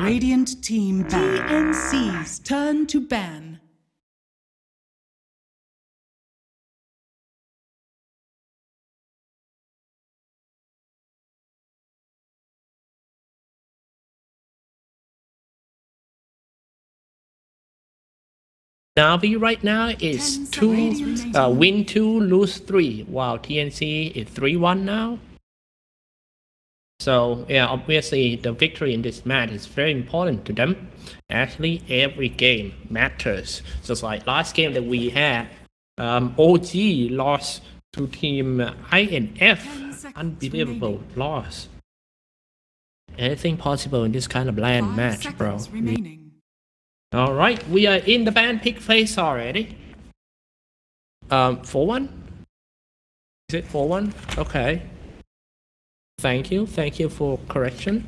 Radiant team ban. TNC's turn to ban. Navi right now is win 2, lose 3, while TNC is 3-1 now. So yeah, obviously the victory in this match is very important to them. Actually, every game matters. Just like last game that we had, OG lost to team INF. Unbelievable loss. Anything possible in this kind of land match, bro. Alright, we are in the ban pick phase already. 4-1? Is it 4-1? Okay. Thank you for correction.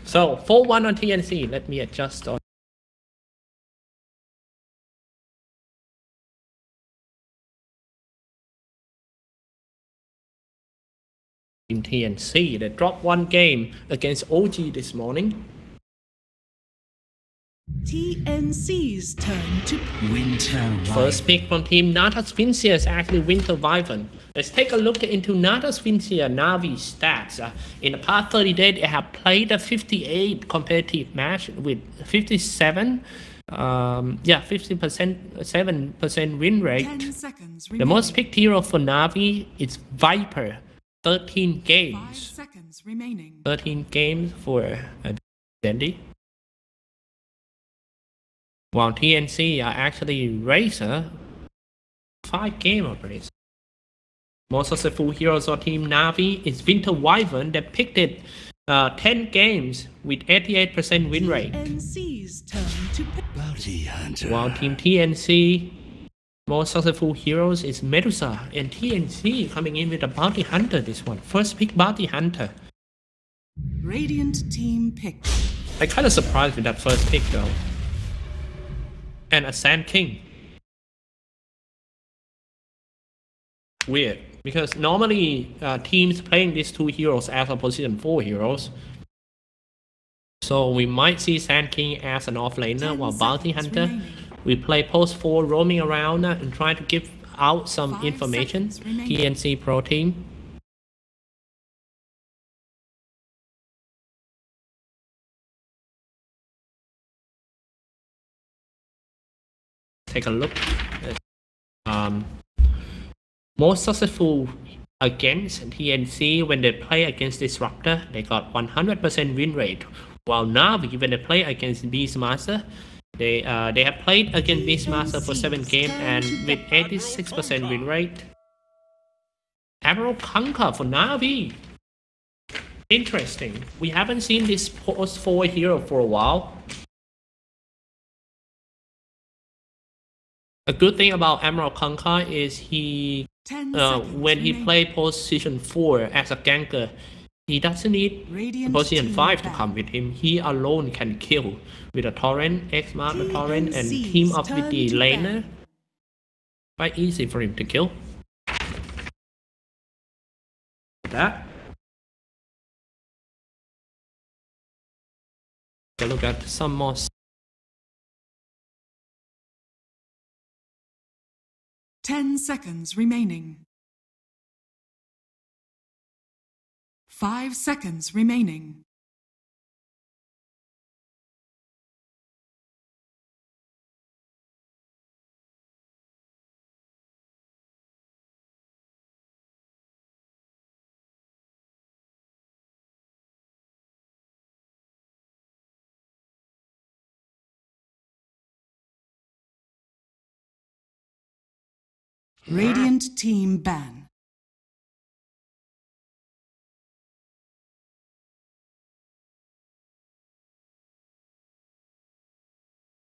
So 4-1 on TNC. Let me adjust on in TNC. They dropped one game against OG this morning. TNC's turn to Winter. First pick from team Natus Vincere is actually Winter Wyvern. Let's take a look into Natus Vincere Navi stats. In the past 30 days, they have played a 58 competitive match with 57. 7% win rate. The most picked hero for Navi is Viper. 13 games. 13 games for Dandy. While TNC are actually Racer, 5 games of Racer. Most successful heroes on Team Navi is Winter Wyvern that picked it 10 games with 88% win rate. While Team TNC, most successful heroes is Medusa, and TNC coming in with a Bounty Hunter this one. First pick Bounty Hunter. Radiant team pick. I'm kind of surprised with that first pick though. And a Sand King. Weird, because normally teams playing these two heroes as a position 4 heroes. So we might see Sand King as an offlaner, while Bounty Hunter we play post 4 roaming around and trying to give out some information. TNC Pro Team. Take a look. Most successful against TNC when they play against Disruptor, they got 100% win rate. While Navi, when they play against Beastmaster, they have played against Beastmaster for 7 games and with 86% win rate. Admiral Conquer for Navi. Interesting. We haven't seen this post 4 hero for a while. A good thing about Emerald Conquer is he, when he plays position 4 as a ganker, he doesn't need position 5 to come with him. He alone can kill with a torrent, X-Mount the torrent, and team up with the laner. Quite easy for him to kill. That. Take a look at some more. 10 seconds remaining. 5 seconds remaining. Radiant team ban.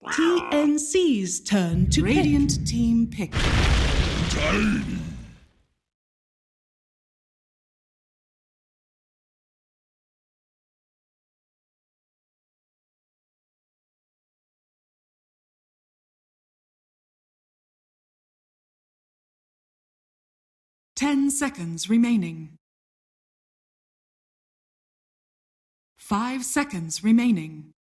TNC's turn to Radiant team pick. Tiny. 10 seconds remaining. 5 seconds remaining.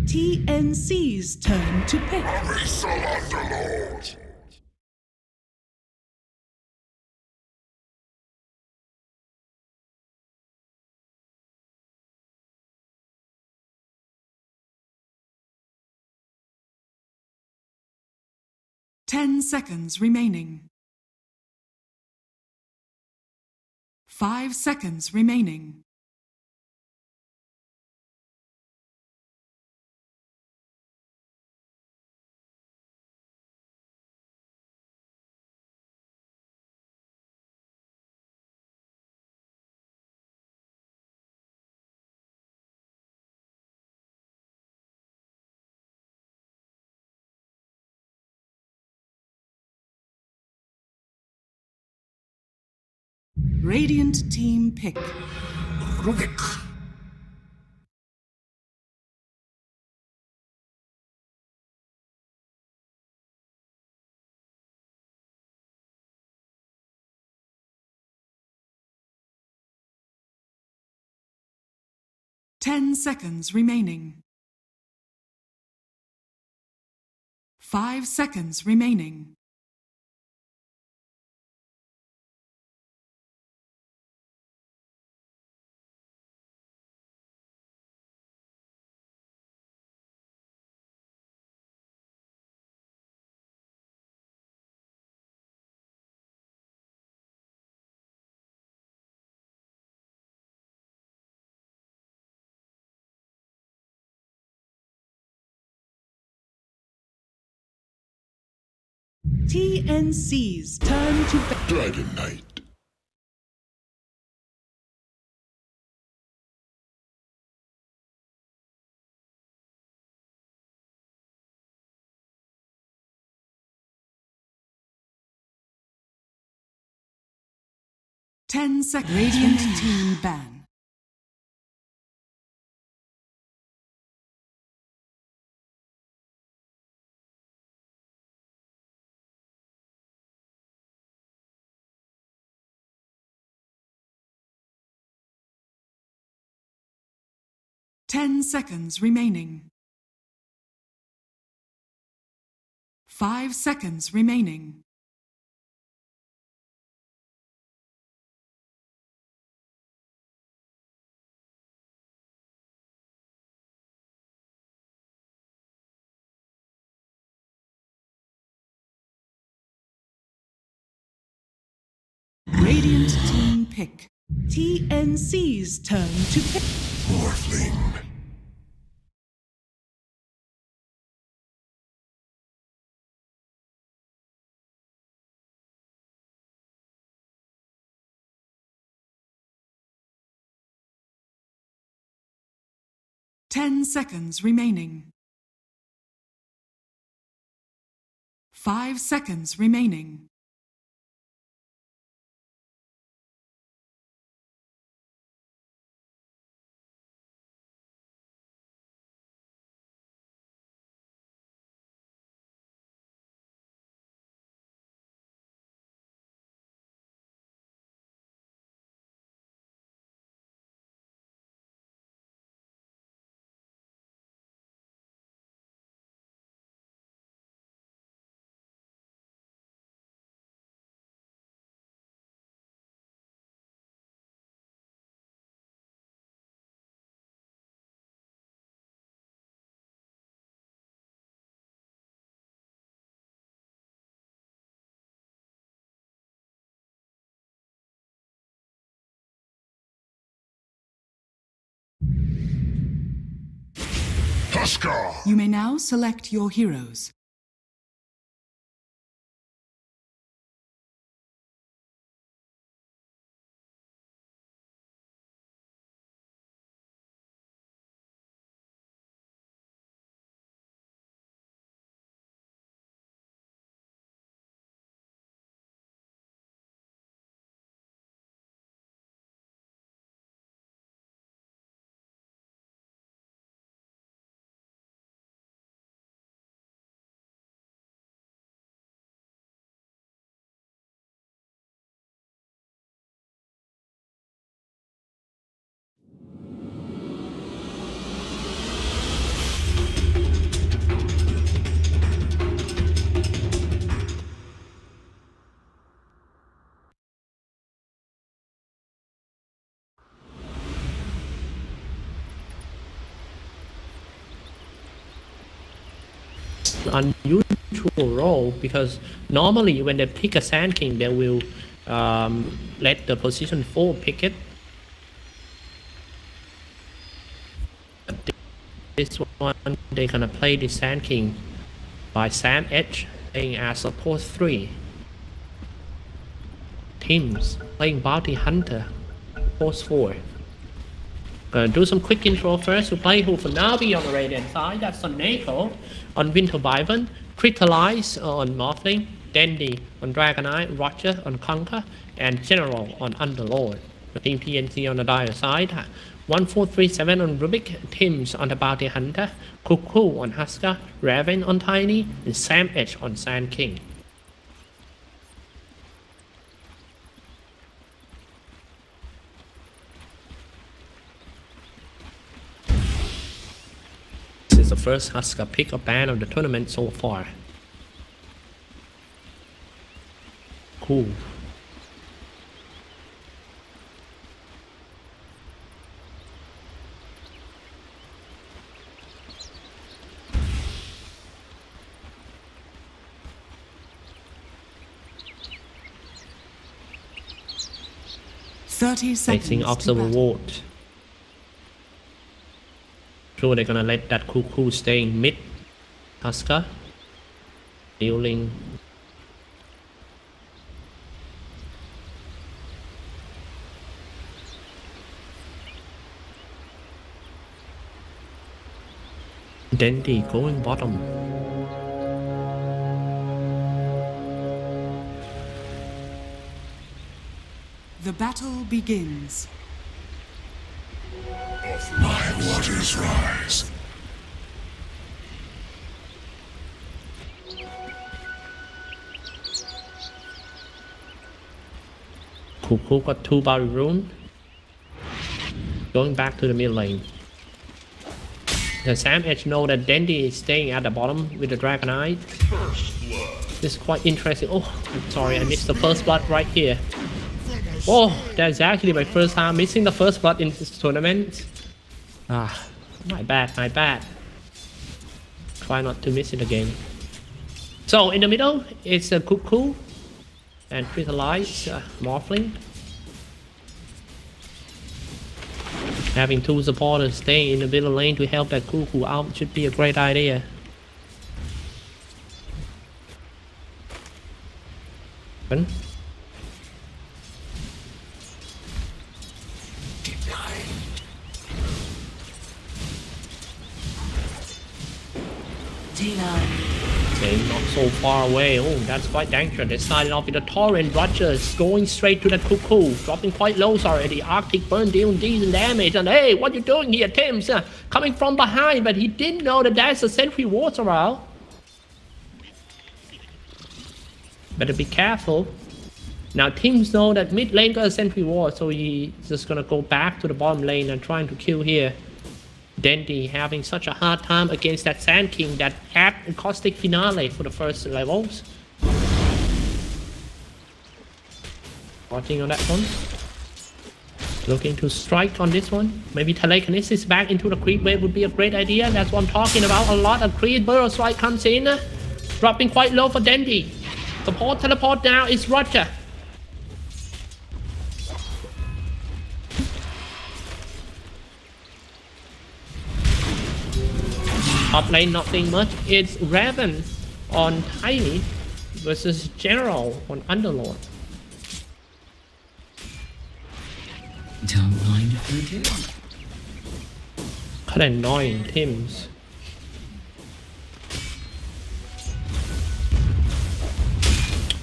TNC's turn to pick. Abyssal Underlord! 10 seconds remaining. 5 seconds remaining. Radiant team pick. Rubik! 10 seconds remaining. 5 seconds remaining. TNC's turn to pick. Dragon Knight. Radiant team ban. Ten seconds remaining. 5 seconds remaining. Radiant team pick. TNC's turn to pick. Morphling. 10 seconds remaining. 5 seconds remaining. Tusker! You may now select your heroes. unusual role because normally when they pick a Sand King, they will let the position 4 pick it. But this one, they're gonna play the Sand King by Sam Edge playing as support 3. Teams playing Bounty Hunter, post 4. Gonna do some quick intro first to play who for now be on the Radiant side. That's on Nako, on Winter Wyvern, Crystallize on Morphling, Dandy on Dragonite, Roger on Conquer, and General on Underlord. The team TNC on the Dire side. 1437 on Rubik, Tims on the Bounty Hunter, Cuckoo on Husker, Raven on Tiny, and Sam Edge on Sand King. This is the first Husker pick of ban of the tournament so far. Cool. Facing Observer Ward. Sure, they're gonna let that Cuckoo stay in mid. Husker dealing. Dandy going bottom. The battle begins. Of my waters rise. Cuckoo got 2 Body Rune. Going back to the mid lane. The Sam Edge know that Dandy is staying at the bottom with the Dragonite. This is quite interesting. Oh, I'm sorry, I missed the first blood right here. Oh, that's actually my first time missing the first blood in this tournament. Ah, my bad, my bad. Try not to miss it again. So in the middle, it's a Cuckoo and Crystallize, Morphling. Having 2 supporters staying in the middle lane to help that Cuckoo out should be a great idea. But okay, not so far away. Oh, that's quite dangerous. They started off with a Torrent. Rogers going straight to the Cuckoo, dropping quite low already. Arctic Burn dealing decent damage. And hey, what you doing here, Tims? Coming from behind, but he didn't know that there's a sentry wards around. Better be careful. Now Tims know that mid lane got a sentry ward, so he's just gonna go back to the bottom lane and trying to kill here. Dandy having such a hard time against that Sand King that had a caustic finale for the first levels. Watching on that one. Looking to strike on this one. Maybe telekinesis back into the creep wave would be a great idea. That's what I'm talking about. A lot of creep burrow strike comes in. Dropping quite low for Dandy. Support teleport now is Roger. Top lane not doing much. It's Raven on Tiny versus General on Underlord. Don't mind if we do. Kind of annoying Tims.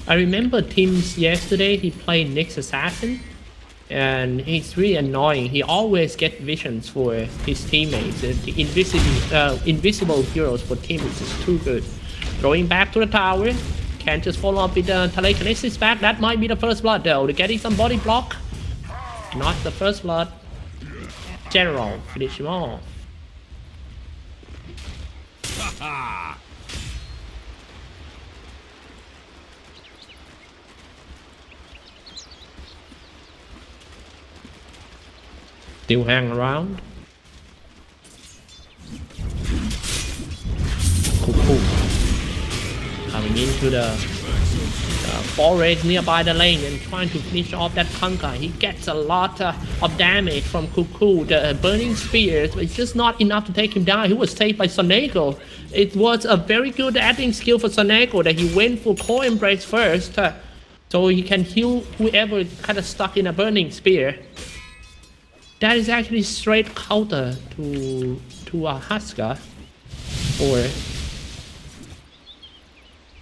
I remember Tims yesterday, he played Nyx Assassin. And he's really annoying. He always gets visions for his teammates. The invisible heroes for teammates is too good. Going back to the tower. Can't just follow up with the telekinesis back. That might be the first blood though. They're getting some body block. Not the first blood. General, finish him off. Still hang around. Cool. to the forest nearby the lane and trying to finish off that Conker. He gets a lot of damage from Cuckoo. The burning spears, but it's just not enough to take him down. He was saved by Sonego. It was a very good adding skill for Sonego that he went for Core Embrace first, so he can heal whoever kind of stuck in a burning spear. That is actually straight counter to a Husker or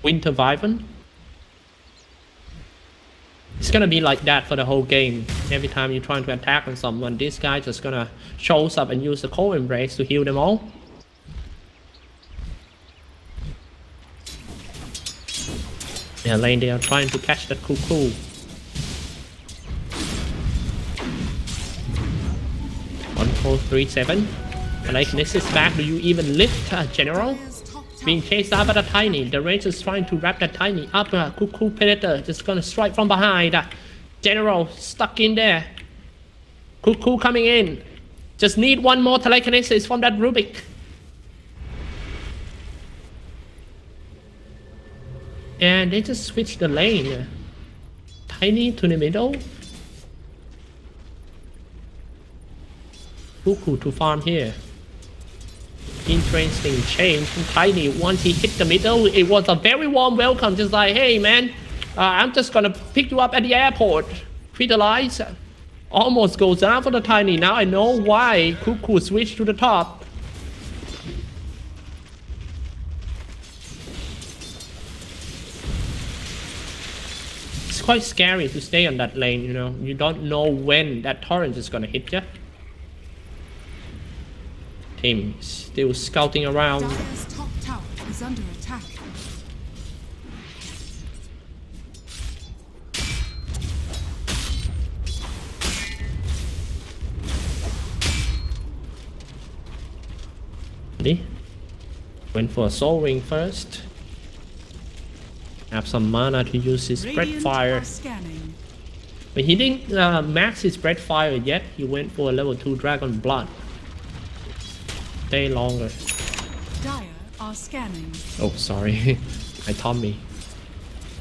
Winter Wyvern. It's gonna be like that for the whole game. Every time you're trying to attack on someone, this guy just gonna shows up and use the Cold Embrace to heal them all. Yeah, lane they are trying to catch that Cuckoo. One, 4, 3, 7. Telekinesis back. Do you even lift General? Being chased out by the Tiny. The range is trying to wrap that Tiny up. Cuckoo Predator just gonna strike from behind. General stuck in there. Cuckoo coming in. Just need one more telekinesis from that Rubik. And they just switch the lane. Tiny to the middle. Cuckoo to farm here. Interesting change from Tiny. Once he hit the middle, it was a very warm welcome. Just like, hey man, I'm just gonna pick you up at the airport. Vitalize. Almost goes down for the Tiny. Now I know why Cuckoo switched to the top. It's quite scary to stay on that lane, you know. You don't know when that torrent is gonna hit you. Team still scouting around. Dire's top tower is under attack. Went for a soul ring first. Have some mana to use his breath fire. But he didn't max his breath fire yet. He went for a level 2 dragon blood. Stay longer. Dire are scanning. Oh, sorry. I told me.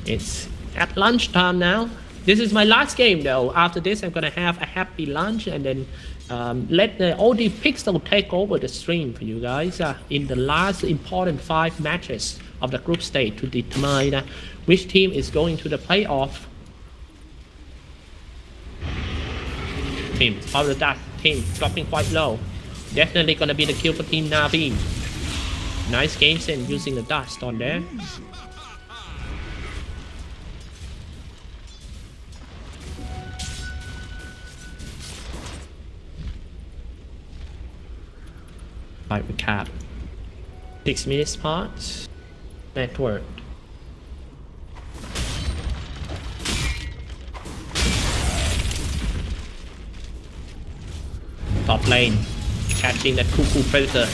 It's at lunchtime now. This is my last game though. After this, I'm gonna have a happy lunch and then let the OD Pixel take over the stream for you guys in the last important 5 matches of the group stage to determine which team is going to the playoff. Team, all of that team dropping quite low. Definitely gonna be the kill for Team Navi. Nice game sense using the dust on there. Fight recap. 6 minutes part. Network. Top lane. Catching that Cuckoo Predator.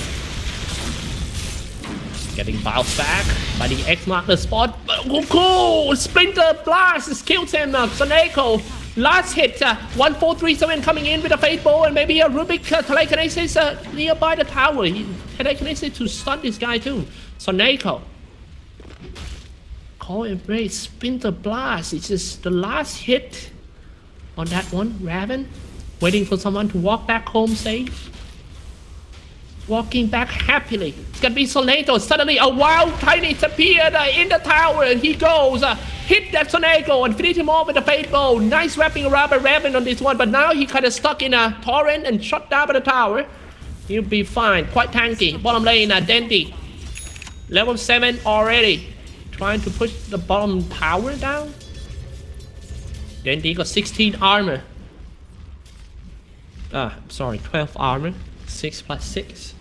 Getting bounced back by the X mark the spot. Cuckoo! Splinter Blast has killed him. Sonego. Last hit. 1437 coming in with a Fate Bow and maybe a Rubik telekinesis nearby the tower. Telekinesis to stun this guy too. Sonego. Call Embrace. Splinter Blast. It's just the last hit on that one. Raven. Waiting for someone to walk back home safe. Walking back happily. It's gonna be Sonego. Suddenly a wild Tiny appeared in the tower and he goes. Hit that Sonego and finish him off with a Fate Bow. Nice wrapping around by Raven on this one, but now he kind of stuck in a torrent and shot down by the tower. He'll be fine. Quite tanky. Bottom lane, Dendy. Level 7 already. Trying to push the bottom tower down. Dendy got 16 armor. Sorry, 12 armor. 6 plus 6.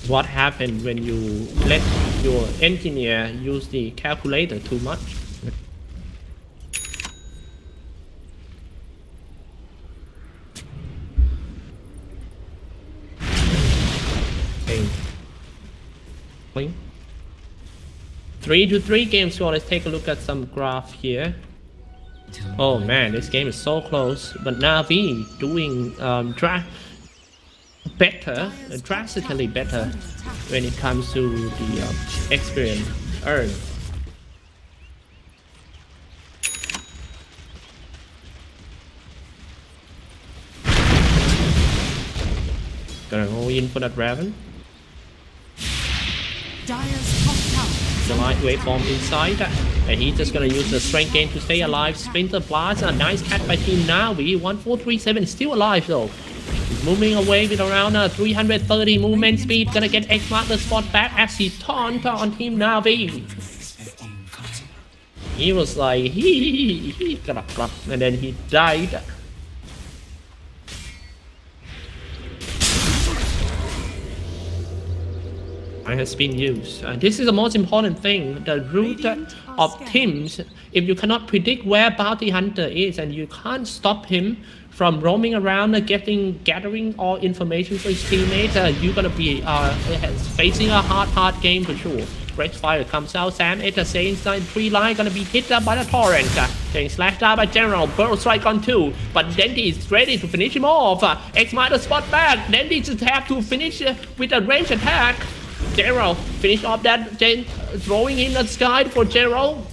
What happened when you let your engineer use the calculator too much? Okay. Clean. 3-3 game score. Let's take a look at some graph here. Oh man, this game is so close. But Navi doing better, drastically better when it comes to the experience earned. Gonna go in for that Raven. The light waveform inside, and he's just gonna use the strength gain to stay alive. Splinter Blast, a nice catch by Team Na'Vi. 1437 still alive though. He's moving away with around 330 movement speed. Gonna get X-Mark the spot back as he taunted on Team Na'Vi. He was like, and then he died. Has been used. This is the most important thing. The root of teams. If you cannot predict where Bounty Hunter is and you can't stop him from roaming around, gathering all information for his teammates, you're gonna be facing a hard game for sure. Great Fire comes out. Sam at the same time, 3 line gonna be hit by the torrent. Getting slashed out by General. Burrow strike on 2, but Dendy is ready to finish him off. X-Mark the spot back. Dendy just have to finish with a range attack. General finish off that, throwing in the sky for General.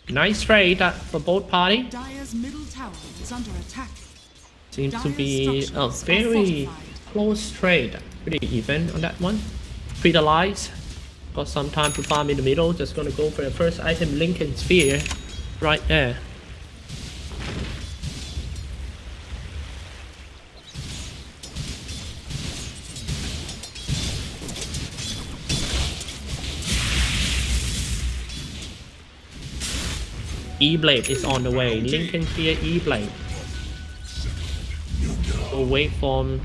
Nice trade for both parties. Dire's middle tower is under attack. Seems to be a very close trade. Pretty even on that one. Free the lights. Got some time to farm in the middle. Just gonna go for the first item, Lincoln Sphere, right there. E-Blade is on the way. Lincoln Sphere E-Blade. So wait for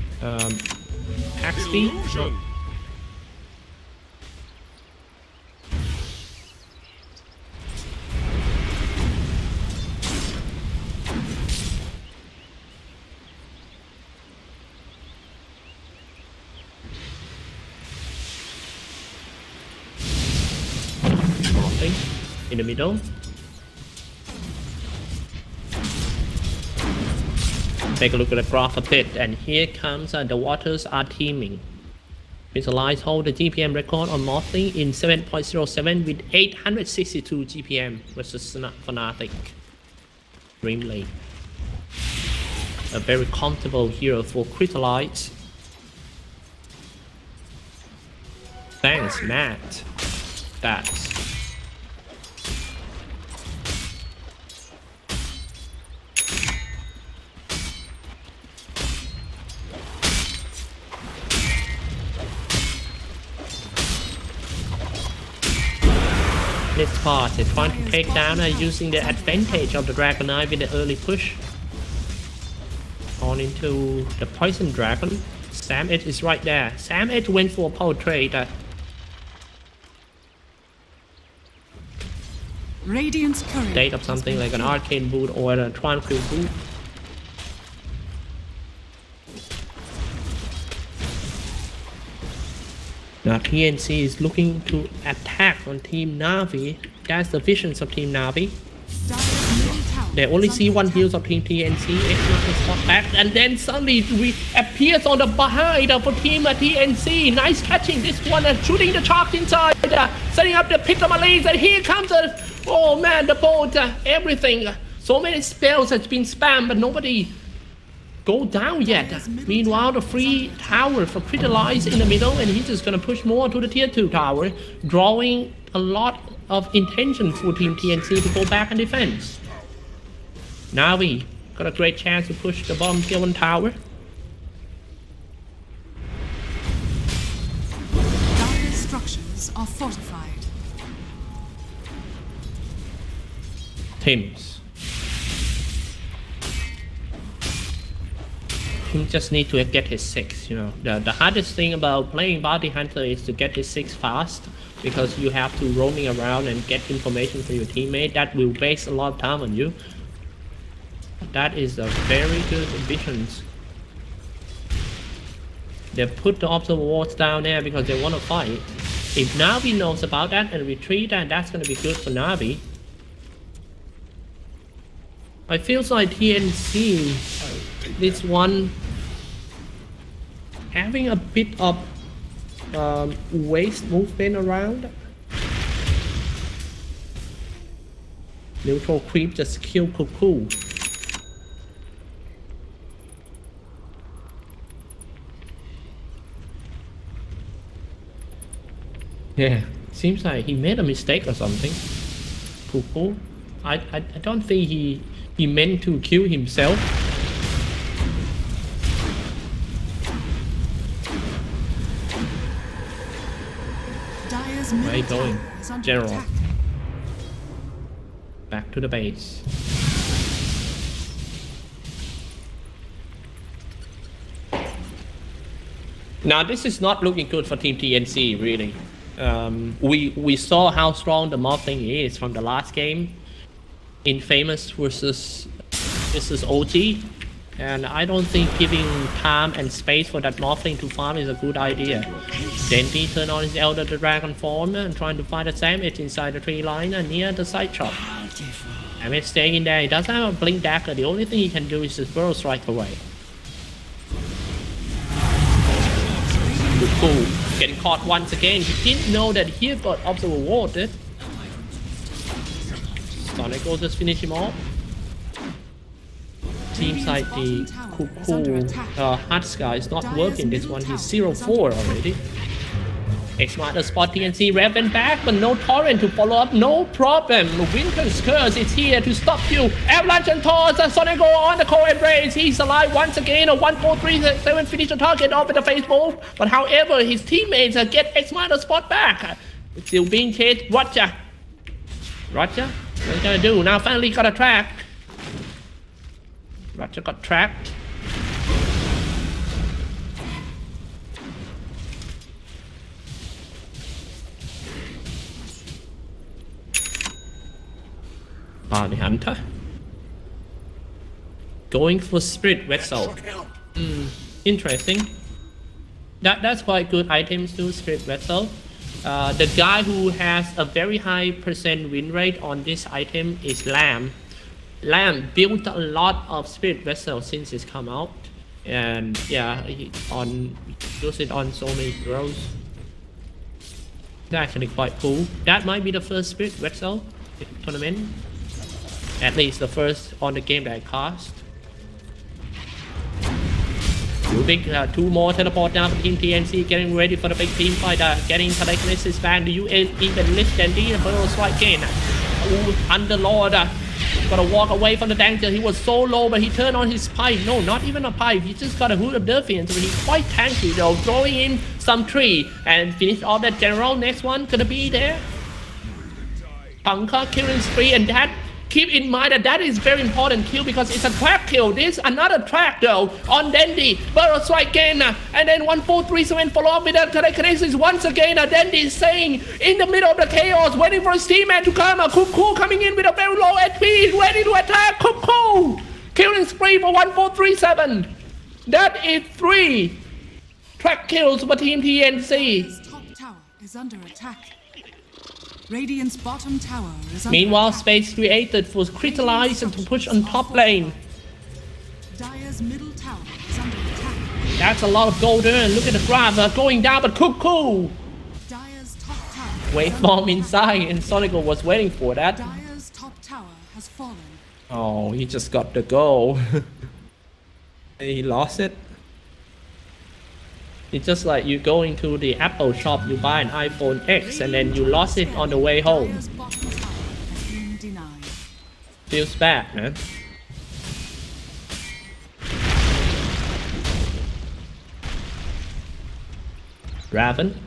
pack speed. No. In the middle. Take a look at the graph a bit, and here comes the waters are teeming. Visualize hold the GPM record on Mothling in 7.07 with 862 GPM versus Fnatic. Dreamlake. A very comfortable hero for Crystallites. Thanks, Matt. That's this part. They're trying to take down using the advantage of the Dragon Knight with the early push. On into the Poison Dragon. Sam Edge is right there. Sam Edge went for a power trade. Radiant's courier. Date of something like an Arcane Boot or a Tranquil Boot. Now TNC is looking to attack on Team Na'Vi. That's the visions of Team Na'Vi. They only see one heals of Team TNC. Spot back, and then suddenly we appears on the behind for Team TNC. Nice catching this one and shooting the shark inside, setting up the Pictomalays, and here comes oh man, the bolt, everything. So many spells has been spammed, but nobody go down yet. Meanwhile, the free tower for Crystallize in the middle, and he's just gonna push more to the tier 2 tower, drawing a lot of intention for Team TNC to go back and defense. Na'Vi got a great chance to push the bottom tier 1 tower. Dire's structures are fortified. Teams. He just need to get his 6, you know. The hardest thing about playing Bounty Hunter is to get his 6 fast, because you have to roaming around and get information from your teammate. That will waste a lot of time on you. That is a very good vision. They put the observer wards down there because they want to fight. If Na'Vi knows about that and retreat, then that's going to be good for Na'Vi. I feel like TNC, this one having a bit of waist movement around. Neutral creep just kill Cuckoo. Yeah, seems like he made a mistake or something. Cuckoo. I don't think he meant to kill himself. Where are you going? General. Back to the base. Now this is not looking good for Team TNC, really. We saw how strong the Morphling is from the last game. Infamous versus OG. And I don't think giving time and space for that Morphling to farm is a good idea. Dendy turned on his Elder Dragon form and trying to find the Savage inside the tree line near the side shop. And it's staying in there. He doesn't have a Blink Dagger. The only thing he can do is just Burrow Strike away. Cool. Getting caught once again. He didn't know that he got Observer Warded. Sonic will just finish him off. Seems like the Cuckoo Husky is not working this one. He's 0-4 already. X-Master spot TNC Raven back, but no Torrent to follow up. No problem. Winter's Curse is here to stop you. Avalanche and Toss. Sonic go on the core embrace. He's alive once again. A 1-4-3-7 finish the target off with the face move. But however, his teammates get X-Master spot back. Still being chased. Roger. Roger? What are you gonna do? Now finally got a track. Roger got tracked. The Hunter. Going for Spirit Vessel. Interesting. That's quite good items too, Spirit Vessel. The guy who has a very high % win rate on this item is Lamb. Lamb built a lot of Spirit Vessel since it's come out, and yeah, he use it on so many heroes. That's actually quite cool. That might be the first Spirit Vessel tournament, at least the first on the game that I cast. Two more teleport down for Team TNC, getting ready for the big team fight. Getting telekinesis back. Do you even lift Dandy? Burrow Strike again. Underlord. Gotta walk away from the danger. He was so low, but he turned on his pipe. No, not even a pipe. He just got a Hood of Defiance. So he's quite tanky though. Throwing in some tree and finish off that general. Next one gonna be there. Punker killing spree, and that. Keep in mind that is very important kill because it's a track kill. This another track though on Dandy. Burrow Strike again, and then 1-4-3-7 follow up with the telekinesis once again. Dandy is saying in the middle of the chaos, waiting for his teammate to come. Cuckoo coming in with a very low HP, ready to attack. Cuckoo killing spree for 1-4-3-7. That is 3 track kills for Team TNC. His top tower is under attack. Radiant's bottom tower is under Meanwhile, attack. space created was crystallized and to push on top lane. Dire's middle tower is under attack. That's a lot of gold there. Look at the graph going down, but Cuckoo. Dire's top tower. Waveform inside, and Sonic was waiting for that. Dire's top tower has fallen. Oh, he just got the goal. He lost it. It's just like you go into the Apple shop, you buy an iPhone X, and then you lost it on the way home. Dire's bottom tower has been denied. Feels bad, man. Raven.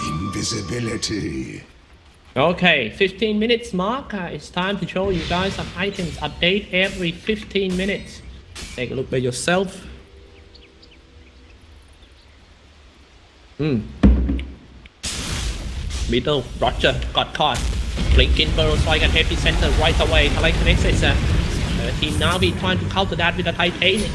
Invisibility. Okay, 15 minutes mark. It's time to show you guys some items update every 15 minutes. Take a look by yourself. Middle, Roger got caught. Blinking Burrow Strike and Epicenter right away. Telekinesis. Team Navi trying to counter that with a Titanic.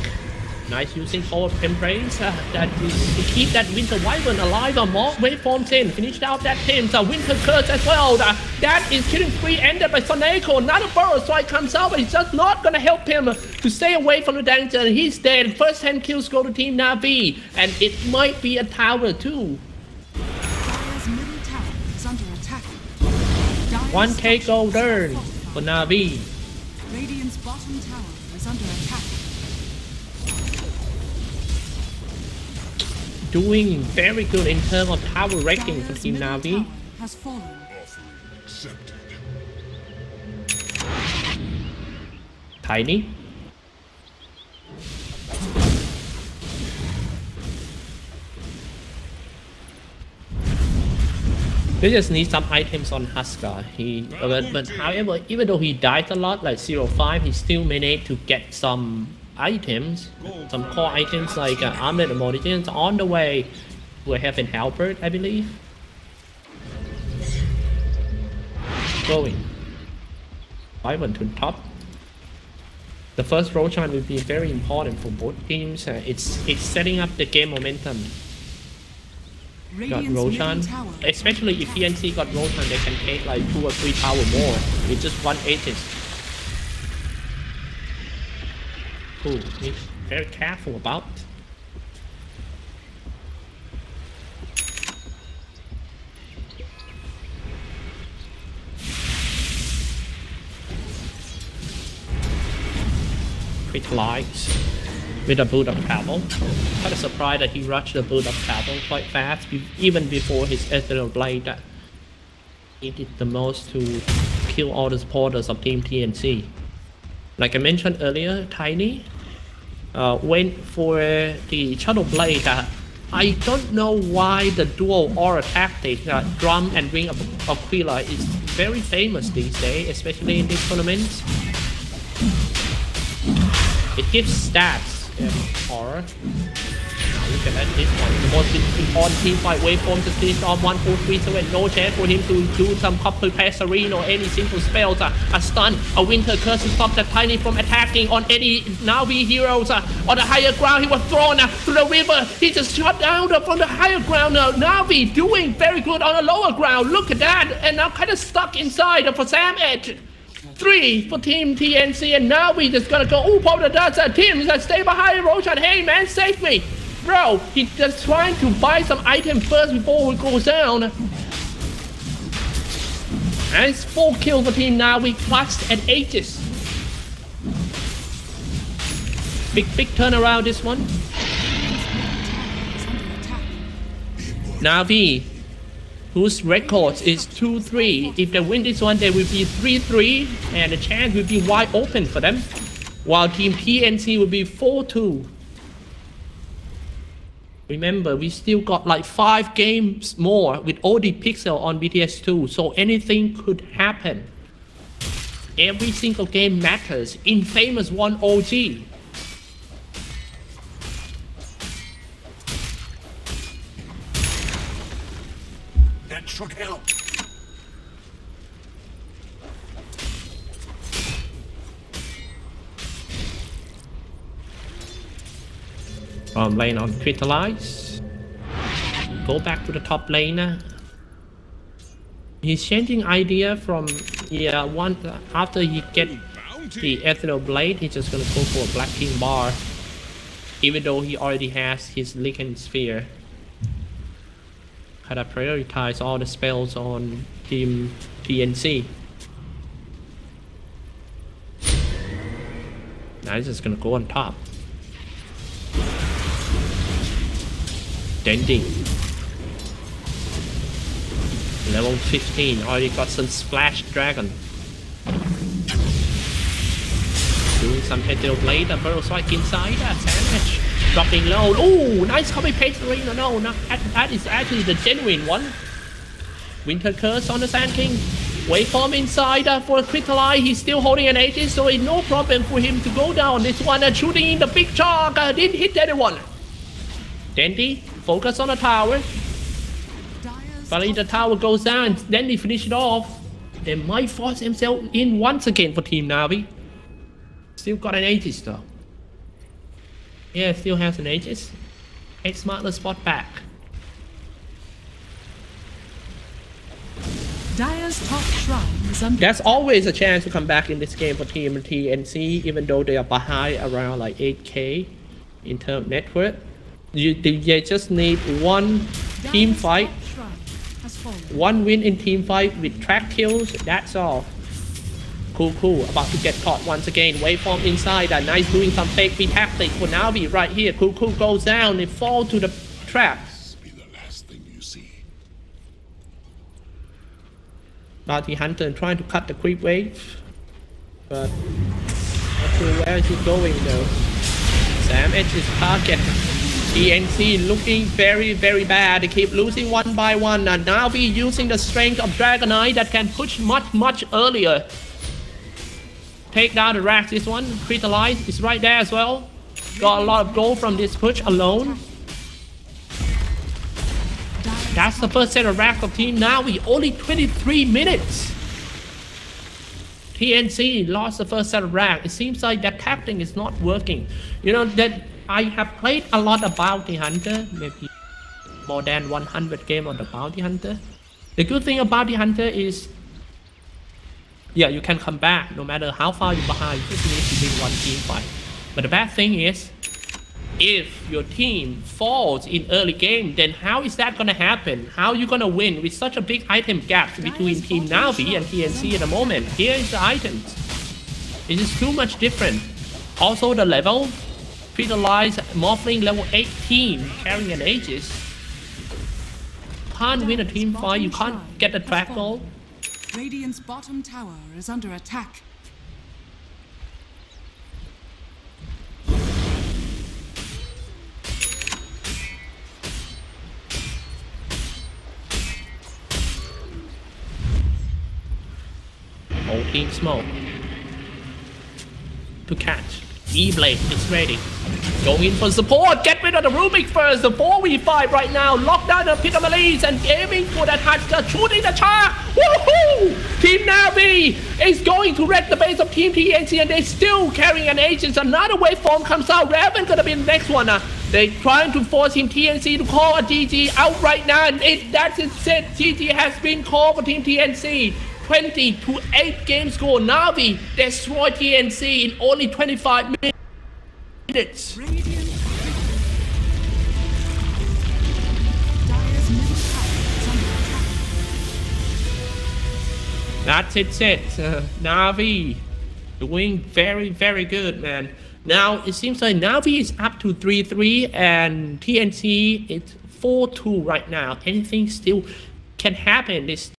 Nice using forward embrace that to keep that Winter Wyvern alive. More waveform 10 finished out that team. Winter Curse as well. That is killing spree ended by Soneko. Another Burrow Strike comes out, but it's just not gonna help him to stay away from the danger. He's dead. First 10 kills go to Team Na'Vi, and it might be a tower too. Dire's middle tower is under attack. 1k golden for Na'Vi. Radiant's bottom tower is under attack. Doing very good in terms of tower ranking for Team Na'Vi. Has fallen. Tiny. They just need some items on Husker. But however, even though he died a lot, like 0-5, he still managed to get some items, some core items like armored emojis on the way to a Heaven Helper, I believe. Going. Wyvern to top. The first Roshan will be very important for both teams. It's setting up the game momentum. Got Roshan, especially if TNC got Roshan, they can take like 2 or 3 power more with just 1 Aegis. Cool, he's very careful about. Quick lights with a boot of travel. Kind of surprised that he rushed the boot of travel quite fast, even before his Ethereal Blade. He did the most to kill all the supporters of Team TNC. Like I mentioned earlier, Tiny went for the Shadow Blade. I don't know why the dual aura tactic, Drum and Ring of Aquila, is very famous these days, especially in these tournaments. It gives stats and aura. Look at that, this one. The most important team fight waveform to see on 1, 4, 3, 7. No chance for him to do some copper passerine or any simple spells. A stun, a winter curse to stop that Tiny from attacking on any Na'Vi heroes. On the higher ground, he was thrown to the river. He just shot down from the higher ground. Na'Vi doing very good on the lower ground. Look at that. And now kind of stuck inside for Sam Edge. 3 for Team TNC, and now we just gonna go. Ooh, Polar does that. Team stay behind Roshan. Hey man, save me, bro. He's just trying to buy some items first before it goes down. And it's 4 kills for Team Na'Vi plus an Aegis. Big turnaround this one. Na'Vi, whose record is 2-3. If they win this one, they will be 3-3, and the chance will be wide open for them. While Team TNC will be 4-2. Remember, we still got like 5 games more with OD Pixel on BTS2, so anything could happen. Every single game matters in Famous 1 OG. Should help. From lane on Crystallize. Go back to the top lane. He's changing idea from after he get the Ethereal Blade, he's just gonna go for a Black King bar. Even though he already has his Lichen Sphere. Gotta prioritize all the spells on Team TNC. Now he's just gonna go on top. Denting. Level 15, already got some Splash Dragon. Doing some Ethereal Blade, a Burrow Strike inside, Sandwich. Dropping low. Oh, nice copy paste arena. No, that is actually the genuine one. Winter Curse on the Sand King. Waveform inside for Crystallize. He's still holding an Aegis, so it's no problem for him to go down. This one shooting in the big shark. Didn't hit anyone. Dandy, focus on the tower. Finally, the tower goes down. Dandy finish it off. They might force himself in once again for Team Na'Vi. Still got an Aegis though. Yeah, still has an Aegis. X mark the spot back. Dire's top shrine is under. There's always a chance to come back in this game for Team TNC, even though they are behind around like 8k in terms of net worth. They just need one team fight, one win in team fight with track kills, that's all. Cool, about to get caught once again. Waveform inside, nice doing some fake B tactics for Navi right here. Cool goes down, they fall to the trap. Be the last thing you see. Bounty Hunter trying to cut the creep wave, but not sure where he's going though. Sam Edge is target. TNC looking very bad. They keep losing one by one, and Navi using the strength of Dragonite that can push much earlier. Take down the Rax, this one. Crystallize is right there as well. Got a lot of gold from this push alone. That's the first set of Rax of Team Navi. Only 23 minutes. TNC lost the first set of Rax. It seems like that tactic is not working. You know, that I have played a lot of Bounty Hunter. Maybe more than 100 games on the Bounty Hunter. The good thing about Bounty Hunter is, yeah, you can come back no matter how far you're behind. You just need to win one team fight. But the bad thing is, if your team falls in early game, then how is that gonna happen? How are you gonna win with such a big item gap between Team Navi and TNC at the moment? Here is the items. It is too much different. Also the level, Crystallize Morphling level 18 carrying an Aegis. Can't win a team fight, you can't get the track goal. Radiant's bottom tower is under attack. Whole team smoke. To catch. E-Blade is ready. Going in for support. Get rid of the Rubik first. The 4v5 right now. Lock down the Pitamalese and aiming for that Hatcher. Shooting the Shark. Woohoo! Team Navi is going to wreck the base of Team TNC, and they're still carrying an Aegis. Another waveform comes out. Raven gonna be the next one. They're trying to force Team TNC to call a GG out right now. And that's it. GG has been called for Team TNC. 20-8 game score. Navi destroyed TNC in only 25 minutes. That's it set. Navi doing very good, man. Now it seems like Navi is up to 3-3 and TNC is 4-2 right now. Anything still can happen. This